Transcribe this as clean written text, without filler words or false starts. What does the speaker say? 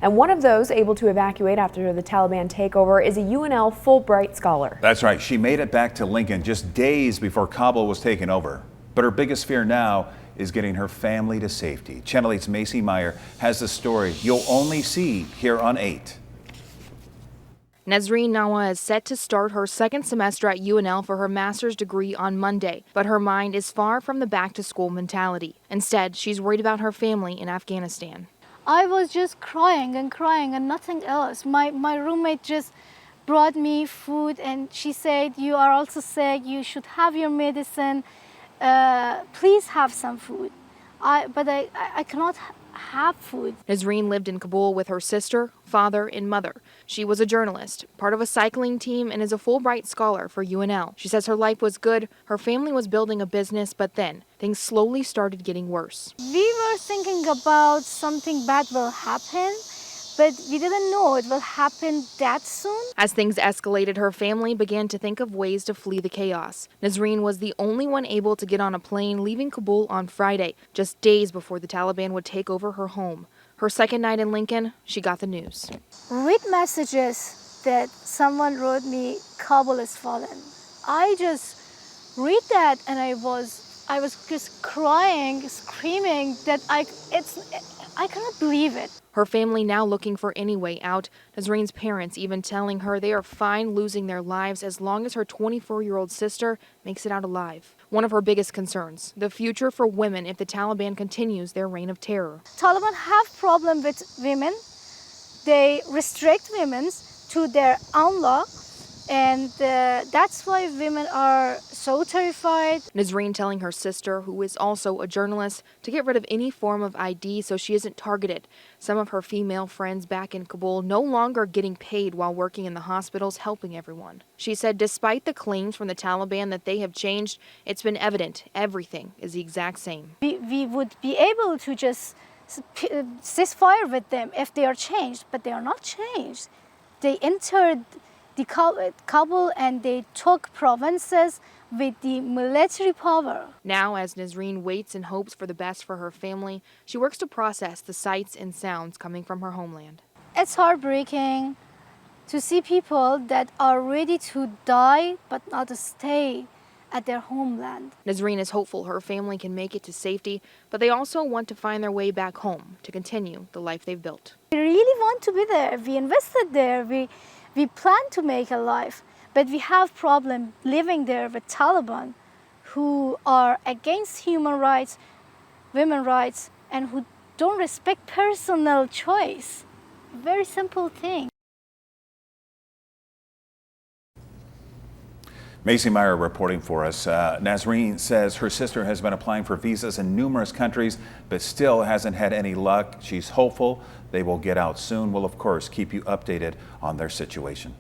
And one of those able to evacuate after the Taliban takeover is a UNL Fulbright scholar. That's right. She made it back to Lincoln just days before Kabul was taken over. But her biggest fear now is getting her family to safety. Channel 8's Macy Meyer has the story you'll only see here on 8. Nazreen Nawa is set to start her second semester at UNL for her master's degree on Monday, but her mind is far from the back-to-school mentality. Instead, she's worried about her family in Afghanistan. I was just crying and nothing else. My roommate just brought me food and she said, "You are also sick, you should have your medicine. Please have some food." But I cannot have food. Nazreen lived in Kabul with her sister, father, and mother. She was a journalist, part of a cycling team, and is a Fulbright scholar for UNL. She says her life was good, her family was building a business, but then things slowly started getting worse. We were thinking about something bad will happen, but we didn't know it will happen that soon. As things escalated, her family began to think of ways to flee the chaos. Nazreen was the only one able to get on a plane leaving Kabul on Friday, just days before the Taliban would take over her home. Her second night in Lincoln, she got the news. Read messages that someone wrote me, "Kabul is fallen." I just read that and I was just crying, screaming that I cannot believe it. Her family now looking for any way out. Nazreen's parents even telling her they are fine losing their lives as long as her 24-year-old sister makes it out alive. One of her biggest concerns, the future for women if the Taliban continues their reign of terror. Taliban have problem with women. They restrict women to their own law. And that's why women are so terrified. Nazreen telling her sister, who is also a journalist, to get rid of any form of ID so she isn't targeted. Some of her female friends back in Kabul no longer getting paid while working in the hospitals helping everyone. She said despite the claims from the Taliban that they have changed, it's been evident everything is the exact same. We would be able to just cease fire with them if they are changed, but they are not changed. They entered the Kabul and they took provinces with the military power. Now, as Nazreen waits and hopes for the best for her family, she works to process the sights and sounds coming from her homeland. It's heartbreaking to see people that are ready to die but not to stay at their homeland. Nazreen is hopeful her family can make it to safety, but they also want to find their way back home to continue the life they've built. We really want to be there. We invested there. We plan to make a life, but we have problem living there with Taliban who are against human rights, women's rights, and who don't respect personal choice. Very simple thing. Macy Meyer reporting for us. Nazreen says her sister has been applying for visas in numerous countries, but still hasn't had any luck. She's hopeful they will get out soon. We'll, of course, keep you updated on their situation.